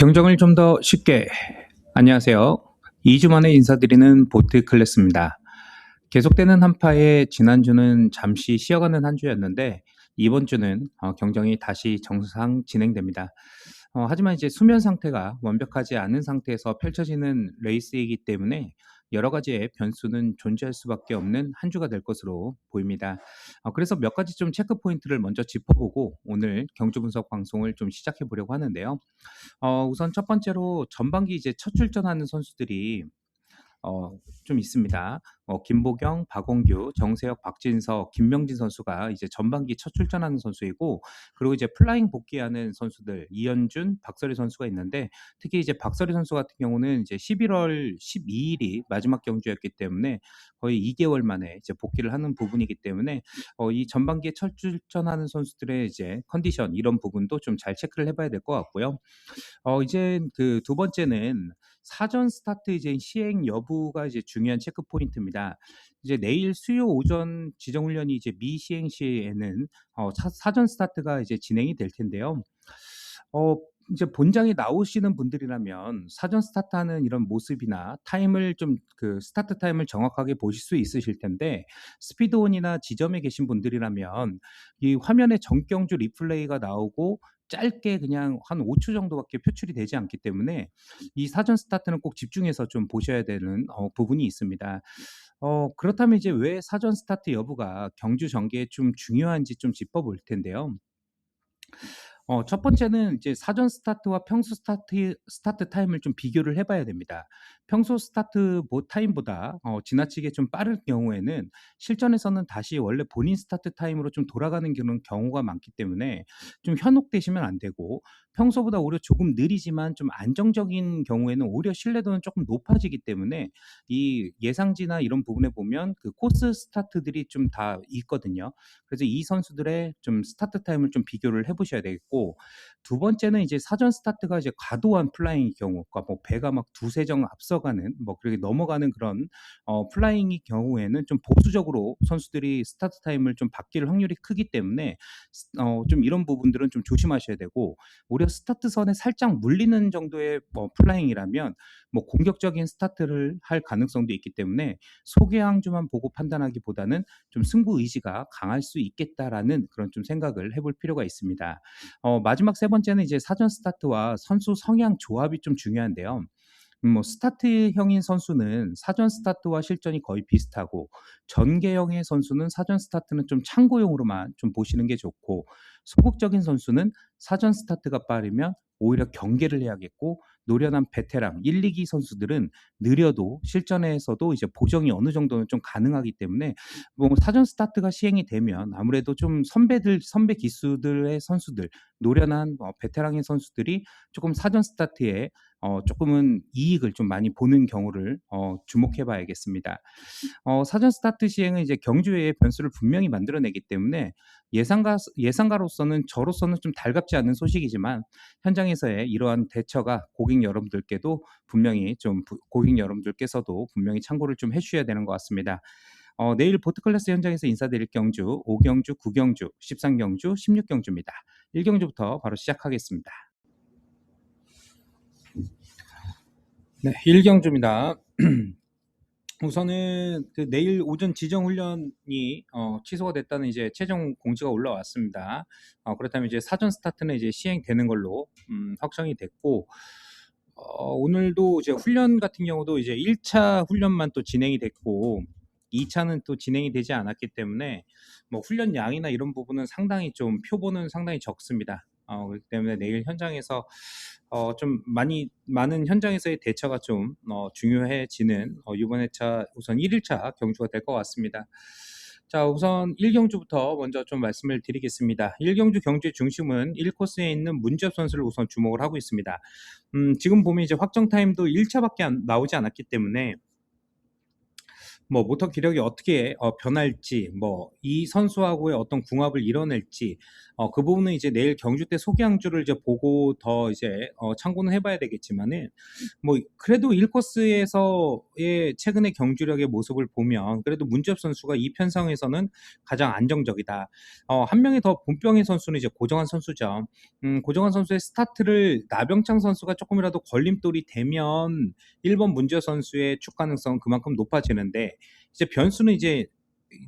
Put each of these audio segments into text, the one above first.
경정을 좀 더 쉽게. 안녕하세요. 2주 만에 인사드리는 보트 클래스입니다. 계속되는 한파에 지난주는 잠시 쉬어가는 한 주였는데 이번 주는 경정이 다시 정상 진행됩니다. 하지만 이제 수면 상태가 완벽하지 않은 상태에서 펼쳐지는 레이스이기 때문에 여러 가지의 변수는 존재할 수밖에 없는 한 주가 될 것으로 보입니다. 그래서 몇 가지 좀 체크 포인트를 먼저 짚어보고 오늘 경주 분석 방송을 좀 시작해 보려고 하는데요. 우선 첫 번째로 전반기 이제 첫 출전하는 선수들이 좀 있습니다. 김보경, 박원규, 정세혁, 박진석, 김명진 선수가 이제 전반기 첫 출전하는 선수이고, 그리고 이제 플라잉 복귀하는 선수들 이현준, 박설희 선수가 있는데, 특히 이제 박설희 선수 같은 경우는 이제 11월 12일이 마지막 경주였기 때문에 거의 2개월 만에 이제 복귀를 하는 부분이기 때문에 이 전반기에 첫 출전하는 선수들의 이제 컨디션 이런 부분도 좀 잘 체크를 해봐야 될 것 같고요. 이제 그 두 번째는 사전 스타트 이제 시행 여부가 이제 중요한 체크 포인트입니다. 이제 내일 수요 오전 지정 훈련이 이제 미시행 시에는 사전 스타트가 이제 진행이 될 텐데요. 어 이제 본장에 나오시는 분들이라면 사전 스타트하는 이런 모습이나 타임을 좀 그 스타트 타임을 정확하게 보실 수 있으실 텐데, 스피드온이나 지점에 계신 분들이라면 이 화면에 정경주 리플레이가 나오고 짧게 그냥 한 5초 정도밖에 표출이 되지 않기 때문에 이 사전 스타트는 꼭 집중해서 좀 보셔야 되는 부분이 있습니다. 그렇다면 이제 왜 사전 스타트 여부가 경주 전개에 좀 중요한지 좀 짚어볼 텐데요. 첫 번째는 이제 사전 스타트와 평소 스타트 타임을 좀 비교를 해 봐야 됩니다. 평소 스타트 타임보다 지나치게 좀 빠를 경우에는 실전에서는 다시 원래 본인 스타트 타임으로 좀 돌아가는 경우가 많기 때문에 좀 현혹되시면 안 되고, 평소보다 오히려 조금 느리지만 좀 안정적인 경우에는 오히려 신뢰도는 조금 높아지기 때문에 이 예상지나 이런 부분에 보면 그 코스 스타트들이 좀 다 있거든요. 그래서 이 선수들의 좀 스타트 타임을 좀 비교를 해 보셔야 되겠고, 두 번째는 이제 사전 스타트가 이제 과도한 플라잉의 경우, 그러니까 뭐 배가 막 두세 정 앞서가는 뭐 그렇게 넘어가는 그런 플라잉의 경우에는 좀 보수적으로 선수들이 스타트 타임을 좀 바뀔 확률이 크기 때문에 좀 이런 부분들은 좀 조심하셔야 되고, 오히려 스타트선에 살짝 물리는 정도의 플라잉이라면 뭐 공격적인 스타트를 할 가능성도 있기 때문에 소개항주만 보고 판단하기보다는 좀 승부 의지가 강할 수 있겠다라는 그런 좀 생각을 해볼 필요가 있습니다. 마지막 세 번째는 이제 사전 스타트와 선수 성향 조합이 좀 중요한데요. 뭐 스타트형인 선수는 사전 스타트와 실전이 거의 비슷하고, 전개형의 선수는 사전 스타트는 좀 참고용으로만 좀 보시는 게 좋고, 소극적인 선수는 사전 스타트가 빠르면 오히려 경계를 해야겠고, 노련한 베테랑 1, 2기 선수들은 느려도 실전에서도 이제 보정이 어느 정도는 좀 가능하기 때문에 뭐 사전 스타트가 시행이 되면 아무래도 좀 선배 기수들의 선수들, 노련한 베테랑의 선수들이 조금 사전 스타트에 조금은 이익을 좀 많이 보는 경우를 주목해 봐야겠습니다. 사전 스타트 시행은 이제 경주의 변수를 분명히 만들어내기 때문에 예상가로서는 저로서는 좀 달갑지 않은 소식이지만, 현장에서의 이러한 대처가 고객 여러분들께서도 분명히 참고를 좀 해주셔야 되는 것 같습니다. 내일 보트클래스 현장에서 인사드릴 경주 5경주, 9경주, 13경주, 16경주입니다. 1경주부터 바로 시작하겠습니다. 네, 1경주입니다. 우선은 그 내일 오전 지정 훈련이 취소가 됐다는 이제 최종 공지가 올라왔습니다. 그렇다면 이제 사전 스타트는 이제 시행되는 걸로 확정이 됐고, 오늘도 이제 훈련 같은 경우도 이제 1차 훈련만 또 진행이 됐고 2차는 또 진행이 되지 않았기 때문에 뭐 훈련 양이나 이런 부분은 상당히 좀 표본은 상당히 적습니다. 그렇기 때문에 내일 현장에서 좀 많은 현장에서의 대처가 좀 중요해지는 이번 회차 우선 1일차 경주가 될 것 같습니다. 자, 우선 1경주부터 먼저 좀 말씀을 드리겠습니다. 1경주 경주의 중심은 1코스에 있는 문지엽 선수를 우선 주목을 하고 있습니다. 지금 보면 이제 확정 타임도 1차밖에 나오지 않았기 때문에 뭐 모터 기력이 어떻게 변할지, 뭐 이 선수하고의 어떤 궁합을 이뤄낼지, 그 부분은 이제 내일 경주 때 소개항주를 이제 보고 더 이제 참고는 해봐야 되겠지만은, 뭐 그래도 1코스에서의 최근의 경주력의 모습을 보면 그래도 문지엽 선수가 이 편성에서는 가장 안정적이다. 한 명이 더 본병의 선수는 이제 고정환 선수죠. 고정환 선수의 스타트를 나병창 선수가 조금이라도 걸림돌이 되면 1번 문지엽 선수의 축 가능성은 그만큼 높아지는데, 이제 변수는 이제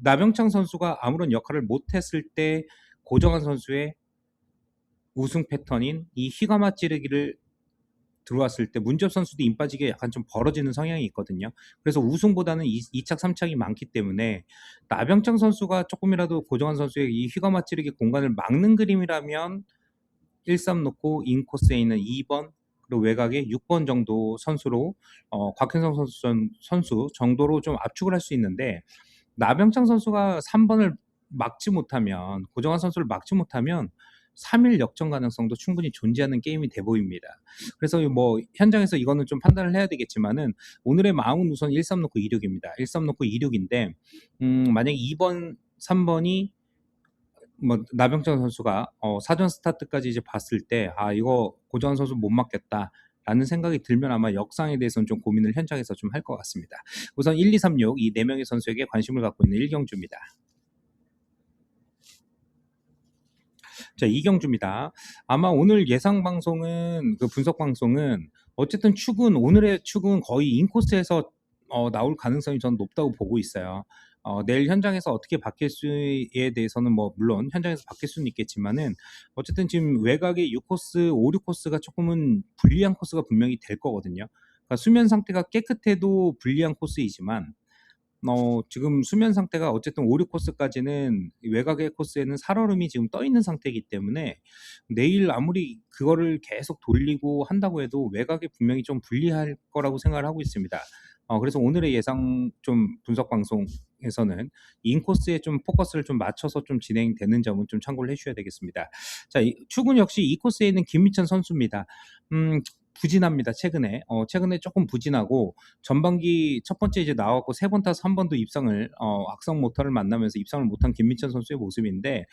나병창 선수가 아무런 역할을 못했을 때 고정환 선수의 우승 패턴인 이 휘가마 찌르기를 들어왔을 때 문지엽 선수도 임 빠지게 약간 좀 벌어지는 성향이 있거든요. 그래서 우승보다는 2착, 3착이 많기 때문에 나병창 선수가 조금이라도 고정환 선수의 이 휘가마 찌르기 공간을 막는 그림이라면 1-3 놓고 인코스에 있는 2번 그리고 외곽에 6번 정도 선수로 곽현성 선수 정도로 좀 압축을 할 수 있는데, 나병창 선수가 3번을 막지 못하면, 고정환 선수를 막지 못하면 3일 역전 가능성도 충분히 존재하는 게임이 돼 보입니다. 그래서 뭐 현장에서 이거는 좀 판단을 해야 되겠지만은, 오늘의 마음은 우선 1-3 놓고 2-6입니다. 1-3 놓고 2-6인데, 만약에 2번, 3번이 뭐 나병찬 선수가 사전 스타트까지 이제 봤을 때 이거 고정환 선수 못 맞겠다라는 생각이 들면 아마 역상에 대해서는 좀 고민을 현장에서 좀 할 것 같습니다. 우선 1, 2, 3, 6 이 4명의 선수에게 관심을 갖고 있는 1경주입니다. 자, 2경주입니다. 아마 오늘 예상 방송은, 그 분석 방송은 어쨌든 오늘의 축은 거의 인코스에서 나올 가능성이 저는 높다고 보고 있어요. 내일 현장에서 어떻게 바뀔 수에 대해서는 뭐 물론 현장에서 바뀔 수는 있겠지만은, 어쨌든 지금 외곽의 6코스, 5, 6코스가 조금은 불리한 코스가 분명히 될 거거든요. 그러니까 수면 상태가 깨끗해도 불리한 코스이지만, 지금 수면 상태가 어쨌든 5, 6코스까지는 외곽의 코스에는 살얼음이 지금 떠 있는 상태이기 때문에, 내일 아무리 그거를 계속 돌리고 한다고 해도 외곽에 분명히 좀 불리할 거라고 생각을 하고 있습니다. 그래서 오늘의 예상 좀 분석 방송에서는 인코스에 좀 포커스를 좀 맞춰서 좀 진행되는 점은 좀 참고를 해주셔야 되겠습니다. 자, 축은 역시 이 코스에 있는 김미천 선수입니다. 부진합니다. 최근에 조금 부진하고, 전반기 첫 번째 이제 나왔고 3번 타서 한 번도 입상을 악성 모터를 만나면서 입상을 못한 김민철 선수의 모습인데,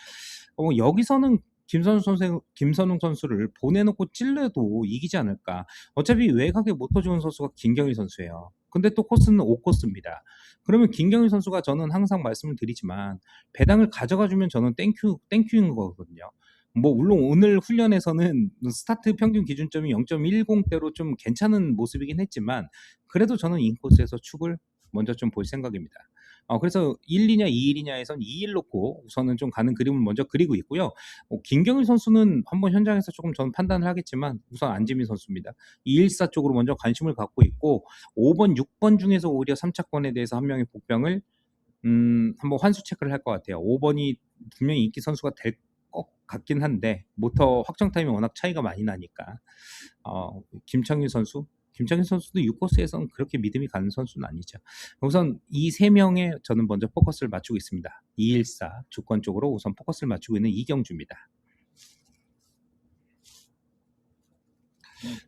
여기서는 김선웅 선수를 보내놓고 찔러도 이기지 않을까. 어차피 외곽에 모터 좋은 선수가 김경희 선수예요. 근데 또 코스는 5코스입니다. 그러면 김경희 선수가, 저는 항상 말씀을 드리지만 배당을 가져가주면 저는 땡큐인 거거든요. 뭐 물론 오늘 훈련에서는 스타트 평균 기준점이 0.10대로 좀 괜찮은 모습이긴 했지만, 그래도 저는 인코스에서 축을 먼저 좀 볼 생각입니다. 그래서 1이냐 2일이냐에선 2일 놓고 우선은 좀 가는 그림을 먼저 그리고 있고요. 김경일 선수는 한번 현장에서 조금 저는 판단을 하겠지만 우선 안지민 선수입니다. 214 쪽으로 먼저 관심을 갖고 있고, 5번, 6번 중에서 오히려 3차권에 대해서 한 명의 복병을 한번 환수 체크를 할 것 같아요. 5번이 분명히 인기 선수가 될 것 같긴 한데 모터 확정 타임이 워낙 차이가 많이 나니까. 김창규 선수도 6코스에서는 그렇게 믿음이 가는 선수는 아니죠. 우선 이 3명에 저는 먼저 포커스를 맞추고 있습니다. 214 주권 쪽으로 우선 포커스를 맞추고 있는 이경주입니다.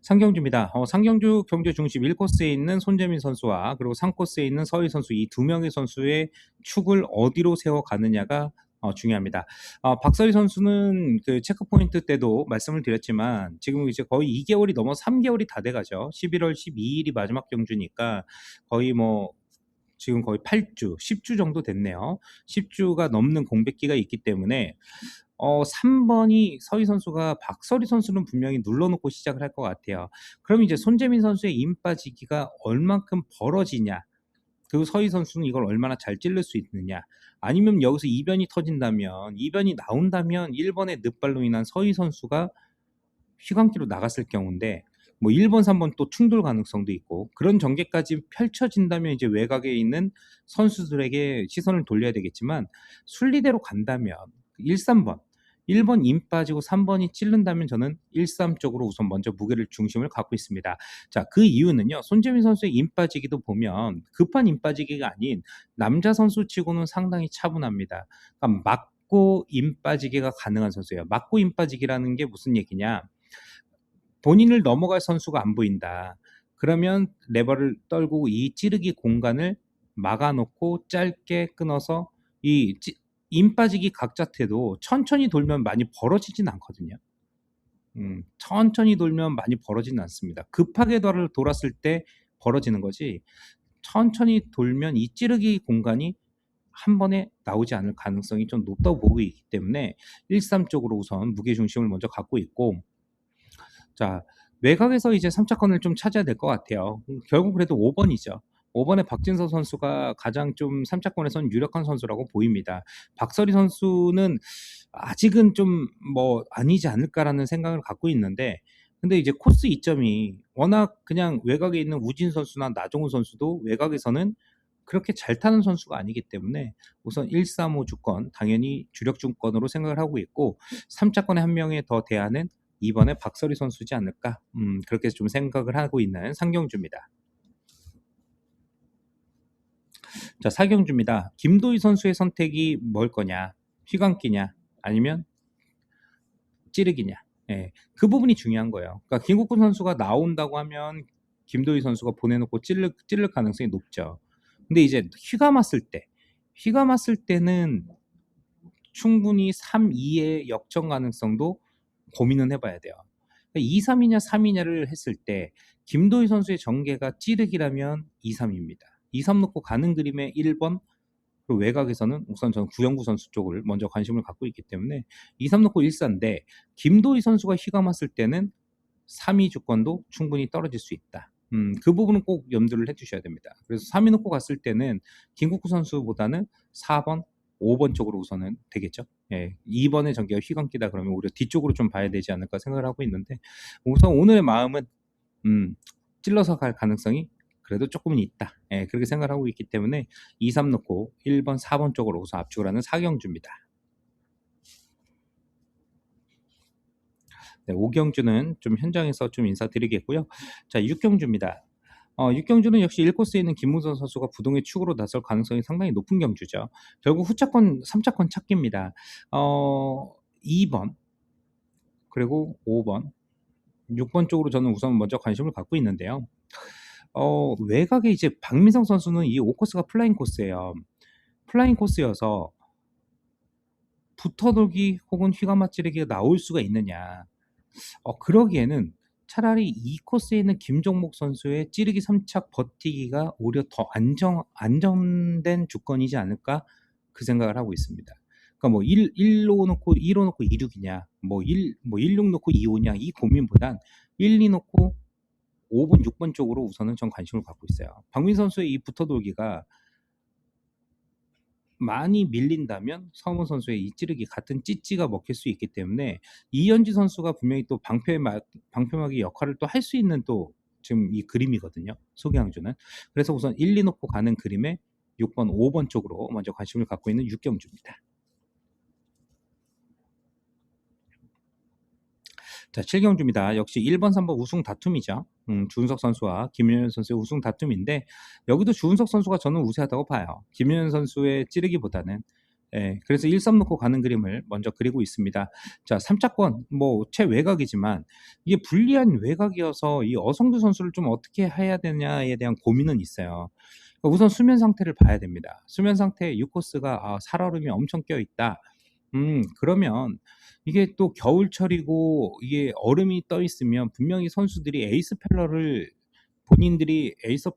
상경주입니다. 상경주 경주 중심 1코스에 있는 손재민 선수와 그리고 3코스에 있는 서희 선수, 이 2명의 선수의 축을 어디로 세워가느냐가 중요합니다. 박서희 선수는 그 체크포인트 때도 말씀을 드렸지만 지금 이제 거의 2개월이 넘어 3개월이 다 돼가죠. 11월 12일이 마지막 경주니까 거의 뭐 지금 거의 8주, 10주 정도 됐네요. 10주가 넘는 공백기가 있기 때문에 3번이 서희 선수가 박서리 선수는 분명히 눌러놓고 시작을 할 것 같아요. 그럼 이제 손재민 선수의 임 빠지기가 얼만큼 벌어지냐, 그리고 서희 선수는 이걸 얼마나 잘 찔를 수 있느냐, 아니면 여기서 이변이 터진다면, 이변이 나온다면 1번의 늪발로 인한 서희 선수가 휘감기로 나갔을 경우인데, 뭐 1번, 3번 또 충돌 가능성도 있고, 그런 전개까지 펼쳐진다면 이제 외곽에 있는 선수들에게 시선을 돌려야 되겠지만, 순리대로 간다면 1, 3번 1번 임 빠지고 3번이 찌른다면 저는 1, 3 쪽으로 우선 먼저 무게를 중심을 갖고 있습니다. 자, 그 이유는요. 손재민 선수의 임 빠지기도 보면 급한 임 빠지기가 아닌 남자 선수치고는 상당히 차분합니다. 그러니까 맞고 임 빠지기가 가능한 선수예요. 맞고 임 빠지기라는 게 무슨 얘기냐? 본인을 넘어갈 선수가 안 보인다. 그러면 레버를 떨고 이 찌르기 공간을 막아놓고 짧게 끊어서 인 빠지기 각자태도 천천히 돌면 많이 벌어지진 않거든요. 천천히 돌면 많이 벌어지는 않습니다. 급하게 돌았을 때 벌어지는 거지, 천천히 돌면 이 찌르기 공간이 한 번에 나오지 않을 가능성이 좀 높다고 보고 있기 때문에 13 쪽으로 우선 무게중심을 먼저 갖고 있고, 자, 외곽에서 이제 3차권을 좀 찾아야 될 것 같아요. 결국 그래도 5번이죠. 5번의 박진서 선수가 가장 좀 3차권에선 유력한 선수라고 보입니다. 박서리 선수는 아직은 좀 뭐 아니지 않을까라는 생각을 갖고 있는데, 근데 이제 코스 이점이 워낙 그냥 외곽에 있는 우진 선수나 나종훈 선수도 외곽에서는 그렇게 잘 타는 선수가 아니기 때문에 우선 135 주권 당연히 주력 주권으로 생각을 하고 있고, 3차권에 한 명에 더 대안은 이번에 박서리 선수지 않을까, 그렇게 좀 생각을 하고 있는 상경주입니다. 자, 사경주입니다. 김도희 선수의 선택이 뭘 거냐, 휘감기냐 아니면 찌르기냐, 예, 그 부분이 중요한 거예요. 그러니까 김국훈 선수가 나온다고 하면 김도희 선수가 보내놓고 찌를 가능성이 높죠. 근데 이제 휘감았을 때는 충분히 3-2의 역전 가능성도 고민은 해봐야 돼요. 2-3이냐 3이냐를 했을 때 김도희 선수의 전개가 찌르기라면 2-3입니다. 2-3 놓고 가는 그림의 1번, 그리고 외곽에서는 우선 저는 구영구 선수 쪽을 먼저 관심을 갖고 있기 때문에 2-3 놓고 1-4인데, 김도희 선수가 휘감았을 때는 3-2 주권도 충분히 떨어질 수 있다. 그 부분은 꼭 염두를 해주셔야 됩니다. 그래서 3위 놓고 갔을 때는 김국구 선수보다는 4번, 5번 쪽으로 우선은 되겠죠. 예, 2번의 전개가 휘감기다 그러면 오히려 뒤쪽으로 좀 봐야 되지 않을까 생각을 하고 있는데, 우선 오늘의 마음은 찔러서 갈 가능성이 그래도 조금은 있다. 예, 그렇게 생각을 하고 있기 때문에 2-3 놓고 1번, 4번 쪽으로 우선 압축을 하는 사경주입니다. 네, 5경주는 좀 현장에서 좀 인사드리겠고요. 자, 6경주입니다. 6경주는 역시 1코스에 있는 김문선 선수가 부동의 축으로 나설 가능성이 상당히 높은 경주죠. 결국 후차권, 3차권 찾기입니다. 2번, 그리고 5번, 6번 쪽으로 저는 우선 먼저 관심을 갖고 있는데요. 외곽에 이제 박민성 선수는 이 5코스가 플라잉 코스예요. 플라잉 코스여서 붙어돌기 혹은 휘감아 찌르기가 나올 수가 있느냐. 그러기에는 차라리 이 코스에 있는 김종목 선수의 찌르기 3착 버티기가 오히려 더 안정된 주권이지 않을까, 그 생각을 하고 있습니다. 그러니까 뭐 1로 놓고 2로 놓고 2-6이냐, 뭐 1-6 놓고 2-5냐, 이 고민보단 1-2 놓고 5번, 6번 쪽으로 우선은 전 관심을 갖고 있어요. 박민 선수의 이 붙어돌기가 많이 밀린다면 서문 선수의 이 찌르기 같은 찌찌가 먹힐 수 있기 때문에 이현지 선수가 분명히 또 방패막이 역할을 또 할 수 있는 또 지금 이 그림이거든요. 소개항주는. 그래서 우선 1, 2 놓고 가는 그림에 6번, 5번 쪽으로 먼저 관심을 갖고 있는 육경주입니다. 자, 7경주입니다. 역시 1번, 3번 우승 다툼이죠. 주은석 선수와 김윤현 선수의 우승 다툼인데, 여기도 주은석 선수가 저는 우세하다고 봐요. 김윤현 선수의 찌르기보다는. 예, 그래서 1-3 놓고 가는 그림을 먼저 그리고 있습니다. 자, 3차권, 뭐 최외곽이지만 이게 불리한 외곽이어서 이 어성규 선수를 좀 어떻게 해야 되냐에 대한 고민은 있어요. 우선 수면 상태를 봐야 됩니다. 수면 상태에 6코스가 살얼음이 엄청 껴있다. 그러면 이게 또 겨울철이고 이게 얼음이 떠 있으면 분명히 선수들이 본인들이 에이스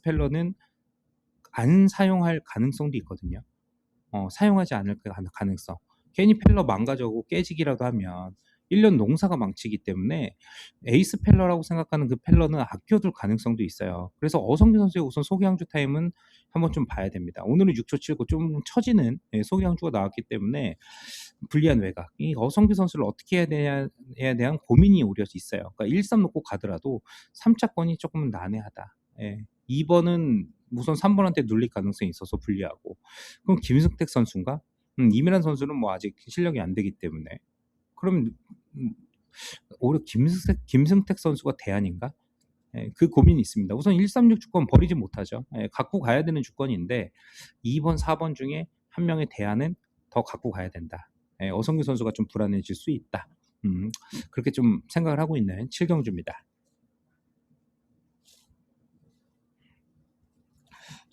펠러는 안 사용할 가능성도 있거든요. 사용하지 않을 가능성. 괜히 펠러 망가져고 깨지기라도 하면 1년 농사가 망치기 때문에 에이스 펠러라고 생각하는 그 펠러는 아껴둘 가능성도 있어요. 그래서 어성규 선수의 우선 소개항주 타임은 한번 좀 봐야 됩니다. 오늘은 6초 79 좀 처지는 소개항주가 나왔기 때문에 불리한 외곽. 이 어성규 선수를 어떻게 해야 되냐에 대한 고민이 오히려 있어요. 그러니까 1-3 놓고 가더라도 3차권이 조금 난해하다. 2번은 우선 3번한테 눌릴 가능성이 있어서 불리하고, 그럼 김승택 선수인가? 이민환 선수는 뭐 아직 실력이 안 되기 때문에, 그럼 오히려 김승택 선수가 대안인가? 그 고민이 있습니다. 우선 136 주권 버리지 못하죠. 갖고 가야 되는 주권인데 2번, 4번 중에 한 명의 대안은 더 갖고 가야 된다. 어성규 선수가 좀 불안해질 수 있다. 그렇게 좀 생각을 하고 있는 7경주입니다.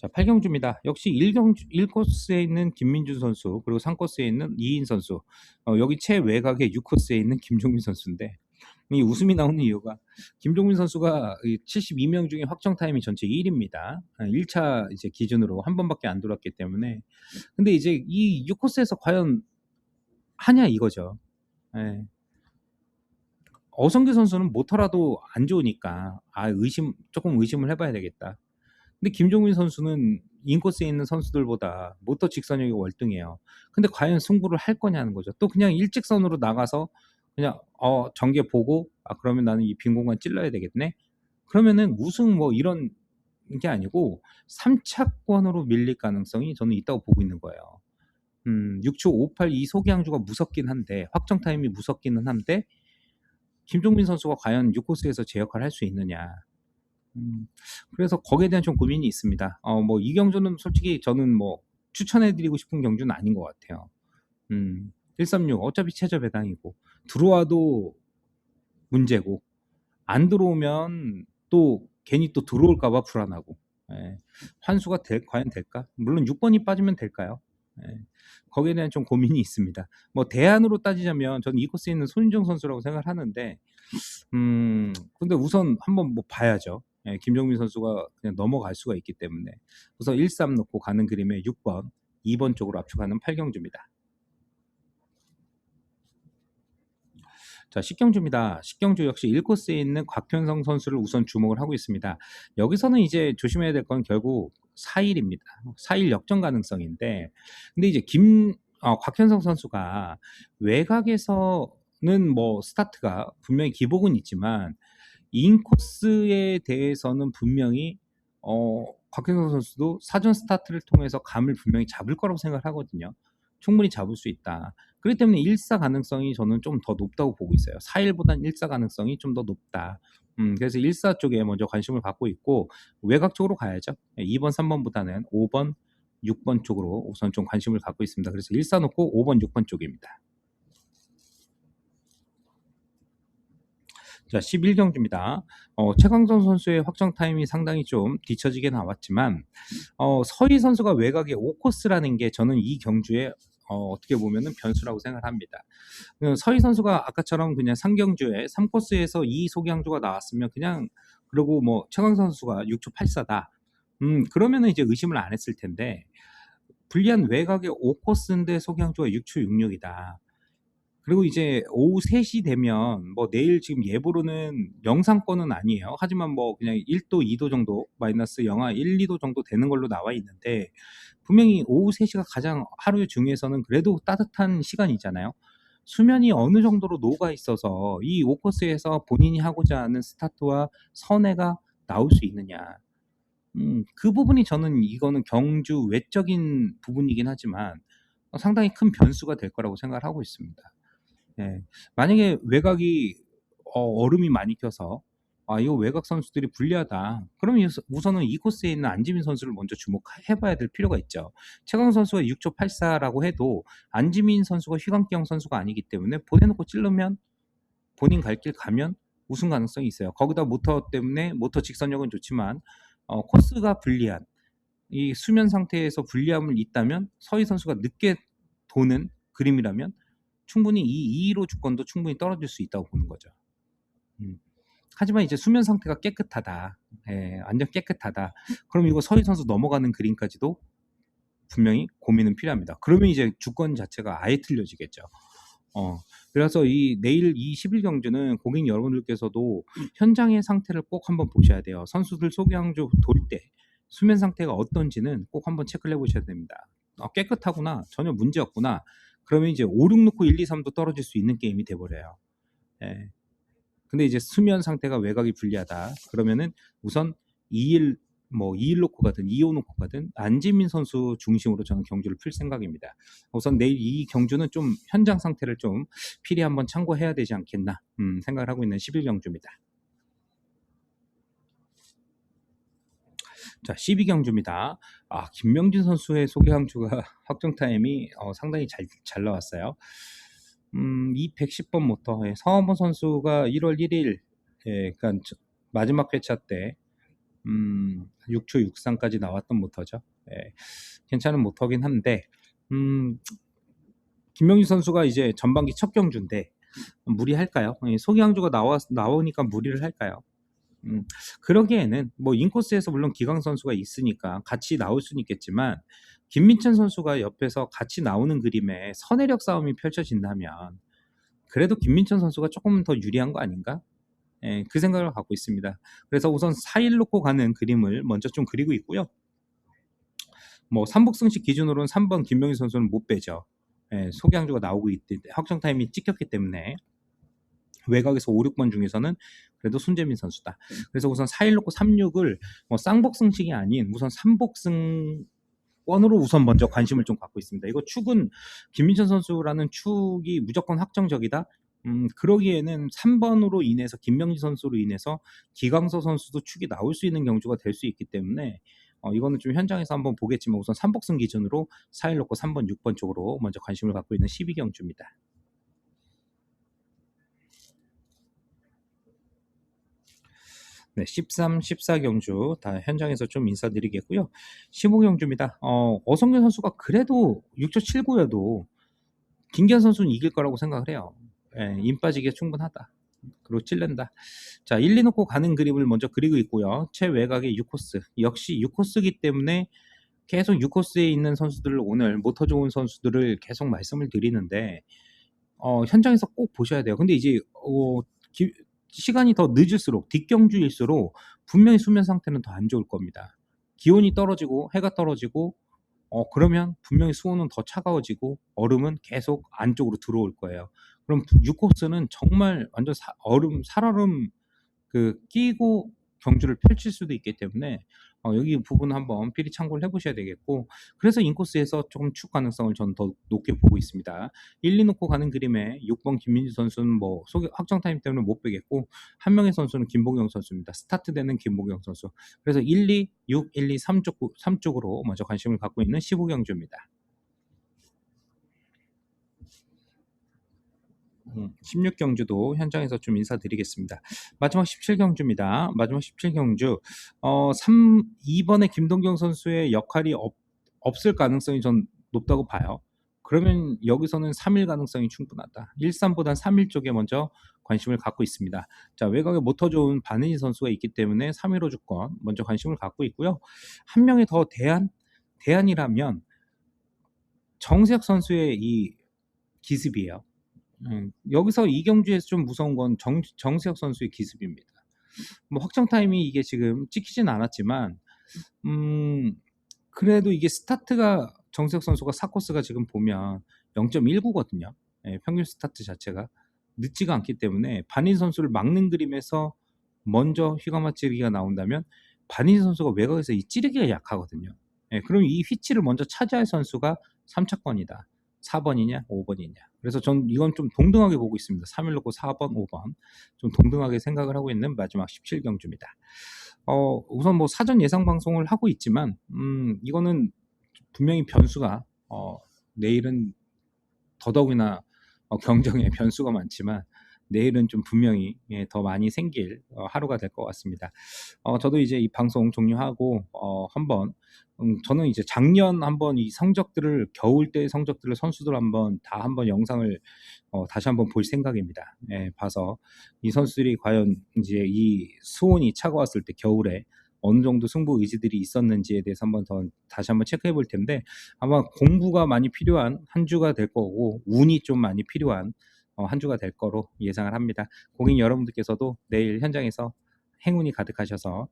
자, 8경주입니다. 역시 1코스에 있는 김민준 선수, 그리고 3코스에 있는 이인 선수, 여기 최외곽에 6코스에 있는 김종민 선수인데, 이 웃음이 나오는 이유가 김종민 선수가 72명 중에 확정 타임이 전체 1위입니다. 1차 이제 기준으로 한 번밖에 안 돌았기 때문에. 근데 이제 이 6코스에서 과연 하냐 이거죠. 예. 어성규 선수는 못하라도 안 좋으니까 조금 의심을 해봐야 되겠다. 근데 김종민 선수는 인코스에 있는 선수들보다 모터 직선력이 월등해요. 근데 과연 승부를 할 거냐는 거죠. 또 그냥 일직선으로 나가서 그냥 전개 보고 그러면 나는 이 빈 공간 찔러야 되겠네. 그러면은 우승 뭐 이런 게 아니고 3차권으로 밀릴 가능성이 저는 있다고 보고 있는 거예요. 6초 58 이 소개항주가 무섭긴 한데 확정 타임이 무섭기는 한데 김종민 선수가 과연 6코스에서 제 역할을 할 수 있느냐. 그래서 거기에 대한 좀 고민이 있습니다. 뭐 이 경주는 솔직히 저는 뭐 추천해드리고 싶은 경주는 아닌 것 같아요. 136 어차피 최저 배당이고 들어와도 문제고 안 들어오면 또 괜히 또 들어올까봐 불안하고 예. 환수가 과연 될까? 물론 6번이 빠지면 될까요? 예. 거기에 대한 좀 고민이 있습니다. 뭐 대안으로 따지자면 저는 이 코스에 있는 손인정 선수라고 생각을 하는데 근데 우선 한번 뭐 봐야죠. 예, 김종민 선수가 그냥 넘어갈 수가 있기 때문에 우선 1-3 놓고 가는 그림에 6번, 2번 쪽으로 압축하는 8경주입니다. 자, 10경주입니다. 10경주 역시 1코스에 있는 곽현성 선수를 우선 주목을 하고 있습니다. 여기서는 이제 조심해야 될 건 결국 4일입니다. 4일 역전 가능성인데, 근데 이제 곽현성 선수가 외곽에서는 뭐 스타트가 분명히 기복은 있지만 인코스에 대해서는 분명히 곽현성 선수도 사전 스타트를 통해서 감을 분명히 잡을 거라고 생각을 하거든요. 충분히 잡을 수 있다. 그렇기 때문에 1사 가능성이 저는 좀 더 높다고 보고 있어요. 4일보단 1사 가능성이 좀 더 높다. 그래서 1사 쪽에 먼저 관심을 갖고 있고 외곽 쪽으로 가야죠. 2번, 3번보다는 5번, 6번 쪽으로 우선 좀 관심을 갖고 있습니다. 그래서 1사 놓고 5번, 6번 쪽입니다. 자, 11경주입니다. 최광선 선수의 확정 타임이 상당히 좀 뒤처지게 나왔지만 서희 선수가 외곽에 5코스라는 게 저는 이 경주에 어떻게 보면은 변수라고 생각을 합니다. 서희 선수가 아까처럼 그냥 3경주에 3코스에서 이 소개항주가 나왔으면 그냥 그리고 뭐 최광선 선수가 6초 84다. 그러면은 이제 의심을 안 했을 텐데 불리한 외곽에 5코스인데 소개항주가 6초 66이다. 그리고 이제 오후 3시 되면 뭐 내일 지금 예보로는 영상권은 아니에요. 하지만 뭐 그냥 1도, 2도 정도 마이너스 영하 1, 2도 정도 되는 걸로 나와 있는데 분명히 오후 3시가 가장 하루 중에서는 그래도 따뜻한 시간이잖아요. 수면이 어느 정도로 녹아 있어서 이 5코스에서 본인이 하고자 하는 스타트와 선회가 나올 수 있느냐. 그 부분이 저는 이거는 경주 외적인 부분이긴 하지만 상당히 큰 변수가 될 거라고 생각을 하고 있습니다. 예. 만약에 외곽이 얼음이 많이 껴서 이거 외곽 선수들이 불리하다. 그러면 우선은 이 코스에 있는 안지민 선수를 먼저 주목해 봐야 될 필요가 있죠. 최강 선수가 6초 84라고 해도 안지민 선수가 휘광기형 선수가 아니기 때문에 보내놓고 찔르면 본인 갈 길 가면 우승 가능성이 있어요. 거기다 모터 때문에 모터 직선력은 좋지만 코스가 불리한 이 수면 상태에서 불리함을 있다면 서희 선수가 늦게 도는 그림이라면 충분히 이 2로 주권도 충분히 떨어질 수 있다고 보는 거죠. 하지만 이제 수면 상태가 깨끗하다. 예, 완전 깨끗하다. 그럼 이거 서희 선수 넘어가는 그림까지도 분명히 고민은 필요합니다. 그러면 이제 주권 자체가 아예 틀려지겠죠. 그래서 내일 이 11경주는 고객 여러분들께서도 현장의 상태를 꼭 한번 보셔야 돼요. 선수들 소개항주 돌 때 수면 상태가 어떤지는 꼭 한번 체크를 해보셔야 됩니다. 깨끗하구나, 전혀 문제 없구나. 그러면 이제 5, 6 놓고 1, 2, 3도 떨어질 수 있는 게임이 돼버려요. 예. 근데 이제 수면 상태가 외곽이 불리하다. 그러면은 우선 2일 뭐 2일 놓고 가든 2호 놓고 가든 안지민 선수 중심으로 저는 경주를 풀 생각입니다. 우선 내일 이 경주는 좀 현장 상태를 좀 필히 한번 참고해야 되지 않겠나 생각을 하고 있는 11경주입니다. 자, 12경주입니다. 김명진 선수의 소개항주가 확정 타임이 상당히 잘 나왔어요. 이 110번 모터 서원범 선수가 1월 1일 그러니까 마지막 회차 때 6초 63까지 나왔던 모터죠. 예, 괜찮은 모터긴 한데 김명희 선수가 이제 전반기 첫 경주인데 무리할까요? 소개항주가 나오니까 무리를 할까요? 그러기에는 뭐 인코스에서 물론 기강 선수가 있으니까 같이 나올 수는 있겠지만 김민찬 선수가 옆에서 같이 나오는 그림에 선회력 싸움이 펼쳐진다면 그래도 김민찬 선수가 조금 더 유리한 거 아닌가? 예, 그 생각을 갖고 있습니다. 그래서 우선 4일 놓고 가는 그림을 먼저 좀 그리고 있고요. 뭐 삼복승식 기준으로는 3번 김명희 선수는 못 빼죠. 예, 소개항주가 나오고 있기 때문에 확정 타임이 찍혔기 때문에 외곽에서 5, 6번 중에서는 그래도 손재민 선수다. 그래서 우선 4일 놓고 36을 뭐 쌍복승식이 아닌 우선 3복승 원으로 우선 먼저 관심을 좀 갖고 있습니다. 이거 축은 김민철 선수라는 축이 무조건 확정적이다. 그러기에는 3번으로 인해서 김명지 선수로 인해서 기광서 선수도 축이 나올 수 있는 경주가 될 수 있기 때문에 이거는 좀 현장에서 한번 보겠지만 우선 3복승 기준으로 4일 놓고 3번, 6번 쪽으로 먼저 관심을 갖고 있는 12경주입니다. 네, 13, 14경주 다 현장에서 좀 인사드리겠고요. 15경주입니다. 어성균 선수가 그래도 6.79여도 김기현 선수는 이길 거라고 생각을 해요. 예, 힘 빠지기에 충분하다. 그리고 찔른다. 자, 1, 2 놓고 가는 그림을 먼저 그리고 있고요. 최외곽의 6코스. 역시 6코스이기 때문에 계속 6코스에 있는 선수들을 오늘 모터 좋은 선수들을 계속 말씀을 드리는데 현장에서 꼭 보셔야 돼요. 근데 이제 시간이 더 늦을수록 뒷경주일수록 분명히 수면 상태는 더 안 좋을 겁니다. 기온이 떨어지고 해가 떨어지고 그러면 분명히 수온은 더 차가워지고 얼음은 계속 안쪽으로 들어올 거예요. 그럼 6코스는 정말 완전 살얼음 끼고 경주를 펼칠 수도 있기 때문에 여기 부분 한번 필히 참고를 해보셔야 되겠고, 그래서 인코스에서 조금 축 가능성을 저는 더 높게 보고 있습니다. 1, 2 놓고 가는 그림에 6번 김민주 선수는 뭐 확정 타임 때문에 못 빼겠고, 한 명의 선수는 김보경 선수입니다. 스타트 되는 김보경 선수. 그래서 1, 2, 6, 1, 2, 3쪽으로 먼저 관심을 갖고 있는 15경주입니다. 16경주도 현장에서 좀 인사드리겠습니다. 마지막 17경주입니다. 마지막 17경주 2번의 김동경 선수의 역할이 없을 가능성이 전 높다고 봐요. 그러면 여기서는 3일 가능성이 충분하다. 1-3보단 3일 쪽에 먼저 관심을 갖고 있습니다. 자, 외곽에 모터 좋은 반은희 선수가 있기 때문에 3일 호주권 먼저 관심을 갖고 있고요. 한 명의 더 대안이라면 정세혁 선수의 이 기습이에요. 여기서 이경주에서 좀 무서운 건 정세혁 선수의 기습입니다. 뭐 확정 타임이 이게 지금 찍히진 않았지만 그래도 이게 스타트가 정세혁 선수가 4코스가 지금 보면 0.19거든요. 예, 평균 스타트 자체가 늦지가 않기 때문에 반인 선수를 막는 그림에서 먼저 휘가마 찌르기가 나온다면 반인 선수가 외곽에서 이 찌르기가 약하거든요. 예, 그럼 이 휘치를 먼저 차지할 선수가 3차권이다. 4번이냐 5번이냐. 그래서 전 이건 좀 동등하게 보고 있습니다. 3일 놓고 4번 5번 좀 동등하게 생각을 하고 있는 마지막 17경주입니다. 우선 뭐 사전 예상 방송을 하고 있지만 이거는 분명히 변수가 내일은 더더욱이나 경정에 변수가 많지만 내일은 좀 분명히 더 많이 생길 하루가 될 것 같습니다. 저도 이제 이 방송 종료하고 한번 저는 이제 작년 한번 이 성적들을 겨울 때 성적들을 선수들 한번 영상을 다시 한번 볼 생각입니다. 예, 봐서 이 선수들이 과연 이제 이 수온이 차가웠을 때 겨울에 어느 정도 승부 의지들이 있었는지에 대해서 다시 한번 체크해 볼 텐데, 아마 공부가 많이 필요한 한 주가 될 거고 운이 좀 많이 필요한 한 주가 될 거로 예상을 합니다. 고객 여러분들께서도 내일 현장에서 행운이 가득하셔서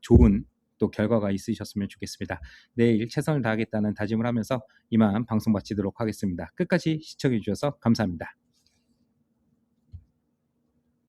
좋은 또 결과가 있으셨으면 좋겠습니다. 내일 최선을 다하겠다는 다짐을 하면서 이만 방송 마치도록 하겠습니다. 끝까지 시청해 주셔서 감사합니다.